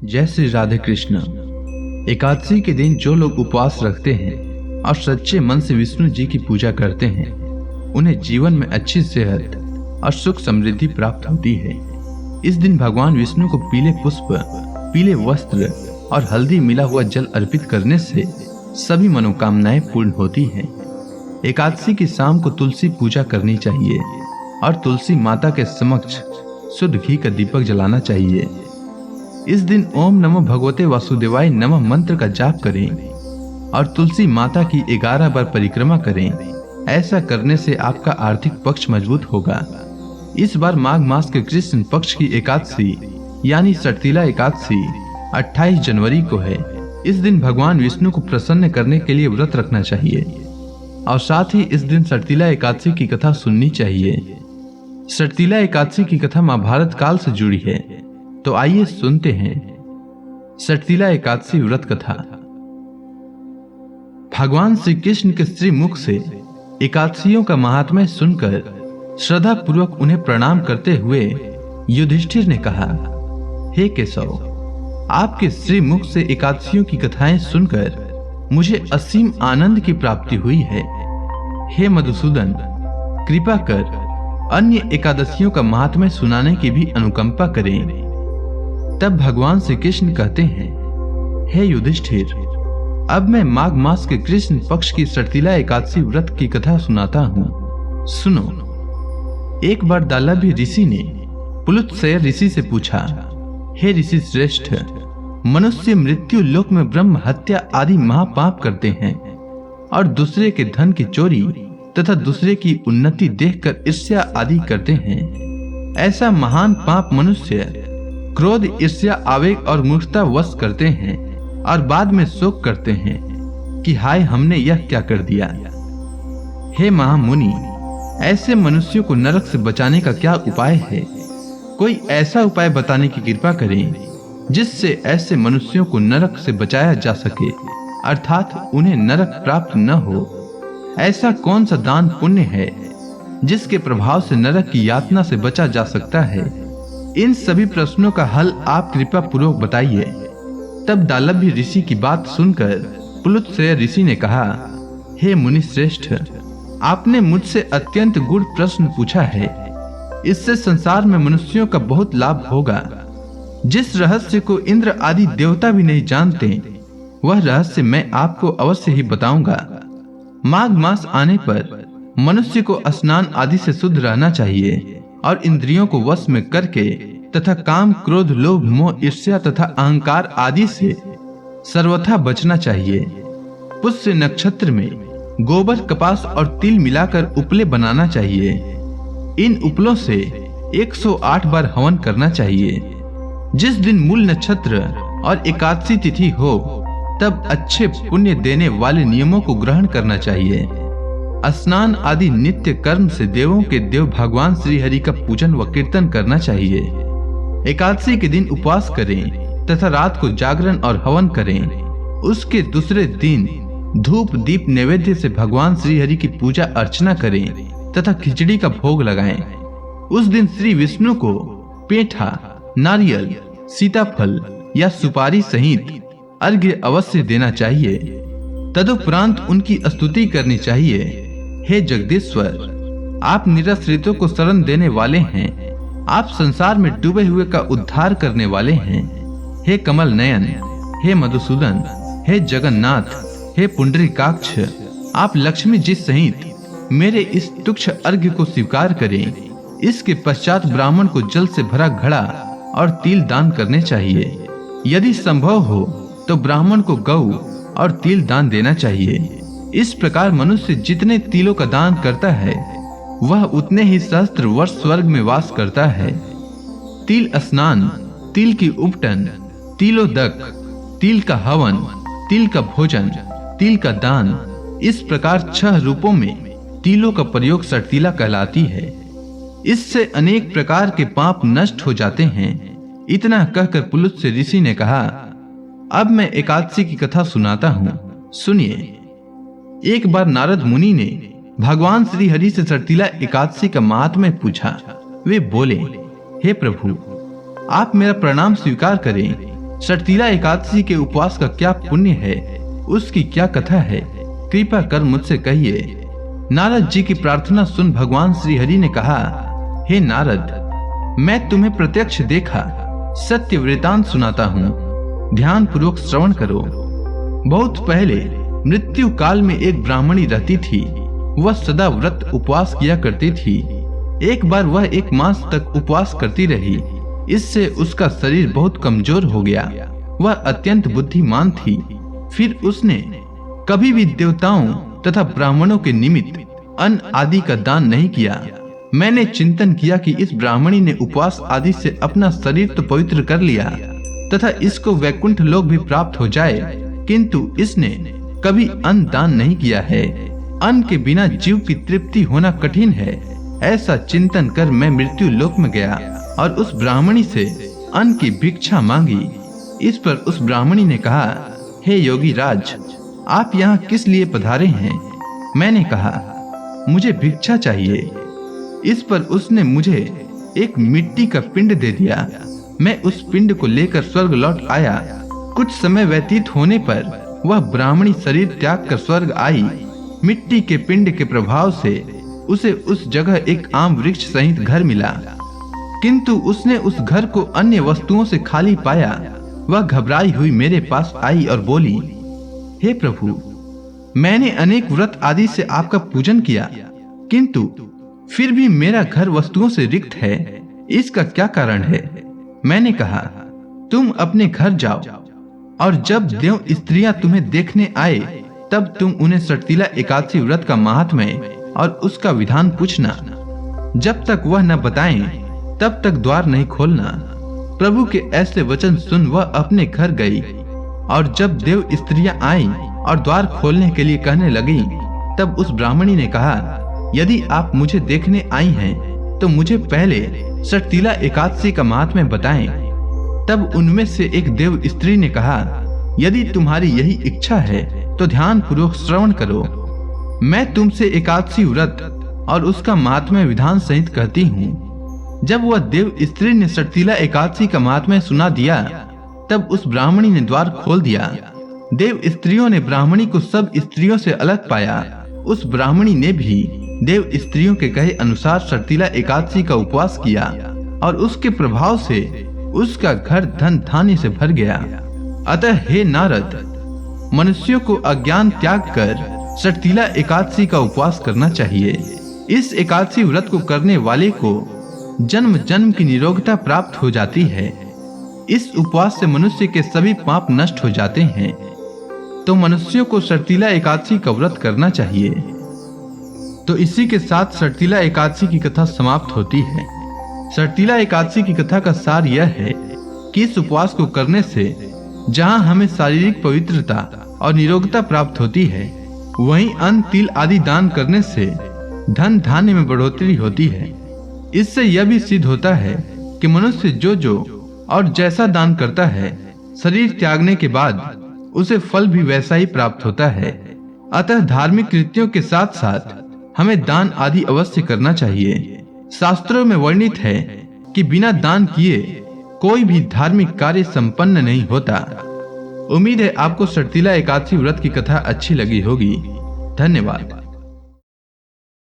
जय श्री राधे कृष्ण। एकादशी के दिन जो लोग उपवास रखते हैं और सच्चे मन से विष्णु जी की पूजा करते हैं, उन्हें जीवन में अच्छी सेहत और सुख समृद्धि प्राप्त होती है। इस दिन भगवान विष्णु को पीले पुष्प, पीले वस्त्र और हल्दी मिला हुआ जल अर्पित करने से सभी मनोकामनाएं पूर्ण होती हैं। एकादशी की शाम को तुलसी पूजा करनी चाहिए और तुलसी माता के समक्ष शुद्ध घी का दीपक जलाना चाहिए। इस दिन ओम नमो भगवते वासुदेवाय नमः मंत्र का जाप करें और तुलसी माता की 11 बार परिक्रमा करें। ऐसा करने से आपका आर्थिक पक्ष मजबूत होगा। इस बार माघ मास के कृष्ण पक्ष की एकादशी यानी सटतिला एकादशी 28 जनवरी को है। इस दिन भगवान विष्णु को प्रसन्न करने के लिए व्रत रखना चाहिए और साथ ही इस दिन सटतिला एकादशी की कथा सुननी चाहिए। सटतिला एकादशी की कथा महाभारत काल से जुड़ी है, तो आइए सुनते हैं सटतिला एकादशी व्रत कथा। भगवान श्री कृष्ण के श्री मुख से एकादशियों का महात्म्य सुनकर श्रद्धा पूर्वक उन्हें प्रणाम करते हुए युधिष्ठिर ने कहा, हे केशव, आपके श्री मुख से एकादशियों की कथाएं सुनकर मुझे असीम आनंद की प्राप्ति हुई है। हे मधुसूदन, कृपा कर अन्य एकादशियों का महात्म्य सुनाने की भी अनुकंपा करें। तब भगवान श्री कृष्ण कहते हैं, हे युधिष्ठिर, अब मैं माघ मास के कृष्ण पक्ष की सटतिला एकादशी व्रत की कथा सुनाता हूँ। सुनो। एक बार दालभ्य ऋषि ने पुलुत्सय ऋषि से पूछा, हे ऋषि श्रेष्ठ, मनुष्य मृत्यु लोक में ब्रह्म हत्या आदि महापाप करते हैं और दूसरे के धन की चोरी तथा दूसरे की उन्नति देखकर ईर्ष्या आदि करते हैं। ऐसा महान पाप मनुष्य क्रोध, ईर्ष्या, आवेग और मूर्खता वश करते हैं और बाद में शोक करते हैं कि हाय, हमने यह क्या कर दिया। हे महामुनि, ऐसे मनुष्यों को नरक से बचाने का क्या उपाय है? कोई ऐसा उपाय बताने की कृपा करें जिससे ऐसे मनुष्यों को नरक से बचाया जा सके, अर्थात उन्हें नरक प्राप्त न हो। ऐसा कौन सा दान पुण्य है जिसके प्रभाव से नरक की यातना से बचा जा सकता है? इन सभी प्रश्नों का हल आप कृपा पूर्वक बताइए। तब दालभ्य ऋषि की बात सुनकर पुलुत्सय ऋषि ने कहा, हे मुनि श्रेष्ठ, आपने मुझसे अत्यंत गूढ़ प्रश्न पूछा है। इससे संसार में मनुष्यों का बहुत लाभ होगा। जिस रहस्य को इंद्र आदि देवता भी नहीं जानते, वह रहस्य मैं आपको अवश्य ही बताऊंगा। माघ मास आने पर मनुष्य को स्नान आदि से शुद्ध रहना चाहिए और इंद्रियों को वश में करके तथा काम, क्रोध, लोभ, मोह, ईर्ष्या तथा अहंकार आदि से सर्वथा बचना चाहिए। पुष्य नक्षत्र में गोबर, कपास और तिल मिलाकर उपले बनाना चाहिए। इन उपलों से 108 बार हवन करना चाहिए। जिस दिन मूल नक्षत्र और एकादशी तिथि हो, तब अच्छे पुण्य देने वाले नियमों को ग्रहण करना चाहिए। स्नान आदि नित्य कर्म से देवों के देव भगवान श्री हरि का पूजन व कीर्तन करना चाहिए। एकादशी के दिन उपवास करें तथा रात को जागरण और हवन करें। उसके दूसरे दिन धूप दीप नैवेद्य से भगवान श्री हरि की पूजा अर्चना करें तथा खिचड़ी का भोग लगाएं। उस दिन श्री विष्णु को पेठा, नारियल, सीताफल या सुपारी सहित अर्घ्य अवश्य देना चाहिए। तदुपरांत उनकी स्तुति करनी चाहिए। हे जगदीश्वर, आप निराश्रितों को शरण देने वाले हैं। आप संसार में डूबे हुए का उद्धार करने वाले हैं। हे कमल नयन, हे मधुसूदन, हे जगन्नाथ, हे पुंडरीकाक्ष, आप लक्ष्मी जी सहित मेरे इस तुच्छ अर्घ्य को स्वीकार करें। इसके पश्चात ब्राह्मण को जल से भरा घड़ा और तिल दान करने चाहिए। यदि संभव हो तो ब्राह्मण को गौ और तिल दान देना चाहिए। इस प्रकार मनुष्य जितने तिलों का दान करता है, वह उतने ही सहस्त्र वर्ष स्वर्ग में वास करता है। तिल स्नान, तिल की उपटन, तिलोदक, तिल का हवन, तिल का भोजन, तिल का दान, इस प्रकार 6 रूपों में तिलों का प्रयोग सटतिला कहलाती है। इससे अनेक प्रकार के पाप नष्ट हो जाते हैं। इतना कहकर पुलुत्सय ऋषि ने कहा, अब मैं एकादशी की कथा सुनाता हूँ, सुनिए। एक बार नारद मुनि ने भगवान श्री हरि से सटतिला एकादशी का महात्म्य पूछा। वे बोले, हे प्रभु, आप मेरा प्रणाम स्वीकार करें। षटतिला एकादशी के उपवास का क्या पुण्य है, उसकी क्या कथा है, कृपा कर मुझसे कहिए। नारद जी की प्रार्थना सुन भगवान श्री हरि ने कहा, हे नारद, मैं तुम्हें प्रत्यक्ष देखा सत्य वृतांत सुनाता हूँ, ध्यान पूर्वक श्रवण करो। बहुत पहले मृत्यु काल में एक ब्राह्मणी रहती थी। वह सदा व्रत उपवास किया करती थी। एक बार वह 1 मास तक उपवास करती रही। इससे उसका शरीर बहुत कमजोर हो गया। वह अत्यंत बुद्धिमान थी। फिर उसने कभी भी देवताओं तथा ब्राह्मणों के निमित्त अन्न आदि का दान नहीं किया। मैंने चिंतन किया कि इस ब्राह्मणी ने उपवास आदि से अपना शरीर तो पवित्र कर लिया तथा इसको वैकुंठ लोक भी प्राप्त हो जाए, किंतु इसने कभी अन्न दान नहीं किया है। अन्न के बिना जीव की तृप्ति होना कठिन है। ऐसा चिंतन कर मैं मृत्यु लोक में गया और उस ब्राह्मणी से अन्न की भिक्षा मांगी। इस पर उस ब्राह्मणी ने कहा, हे योगी राज, आप यहाँ किस लिए पधारे हैं? मैंने कहा, मुझे भिक्षा चाहिए। इस पर उसने मुझे एक मिट्टी का पिंड दे दिया। मैं उस पिंड को लेकर स्वर्ग लौट आया। कुछ समय व्यतीत होने पर वह ब्राह्मणी शरीर त्याग कर स्वर्ग आई। मिट्टी के पिंड के प्रभाव से उसे उस जगह एक आम वृक्ष सहित घर मिला, किंतु उसने उस घर को अन्य वस्तुओं से खाली पाया। वह घबराई हुई मेरे पास आई और बोली, हे प्रभु, मैंने अनेक व्रत आदि से आपका पूजन किया, किंतु फिर भी मेरा घर वस्तुओं से रिक्त है। इसका क्या कारण है? मैंने कहा, तुम अपने घर जाओ और जब देव स्त्रियां तुम्हें देखने आए तब तुम उन्हें षटतिला एकादशी व्रत का महात्म्य और उसका विधान पूछना। जब तक वह न बताएं तब तक द्वार नहीं खोलना। प्रभु के ऐसे वचन सुन वह अपने घर गई और जब देव स्त्रियां आईं और द्वार खोलने के लिए कहने लगी, तब उस ब्राह्मणी ने कहा, यदि आप मुझे देखने आई हैं तो मुझे पहले षटतिला एकादशी का महात्म्य बताएं। तब उनमें से एक देव स्त्री ने कहा, यदि तुम्हारी यही इच्छा है तो ध्यान पूर्वक श्रवण करो। मैं तुमसे एकादशी व्रत और उसका महात्म्य विधान सहित कहती हूँ। जब वह देव स्त्री ने षटतिला एकादशी का महात्म्य सुना दिया, तब उस ब्राह्मणी ने द्वार खोल दिया। देव स्त्रियों ने ब्राह्मणी को सब स्त्रियों से अलग पाया। उस ब्राह्मणी ने भी देव स्त्रियों के कहे अनुसार षटतिला एकादशी का उपवास किया और उसके प्रभाव से उसका घर धन धान्य से भर गया। अतः हे नारद, मनुष्यों को अज्ञान त्याग कर षटतिला एकादशी का उपवास करना चाहिए। इस एकादशी व्रत को करने वाले को जन्म जन्म की निरोगता प्राप्त हो जाती है। इस उपवास से मनुष्य के सभी पाप नष्ट हो जाते हैं। तो मनुष्यों को षटतिला एकादशी का व्रत करना चाहिए। तो इसी के साथ षटतिला एकादशी की कथा समाप्त होती है। षटतिला एकादशी की कथा का सार यह है कि इस उपवास को करने से जहां हमें शारीरिक पवित्रता और निरोगता प्राप्त होती है, वहीं अन्न तिल आदि दान करने से धन धान्य में बढ़ोतरी होती है। इससे यह भी सिद्ध होता है कि मनुष्य जो और जैसा दान करता है, शरीर त्यागने के बाद उसे फल भी वैसा ही प्राप्त होता है। अतः धार्मिक कृत्यों के साथ साथ हमें दान आदि अवश्य करना चाहिए। शास्त्रों में वर्णित है कि बिना दान किए कोई भी धार्मिक कार्य संपन्न नहीं होता। उम्मीद है आपको षटतिला एकादशी व्रत की कथा अच्छी लगी होगी। धन्यवाद।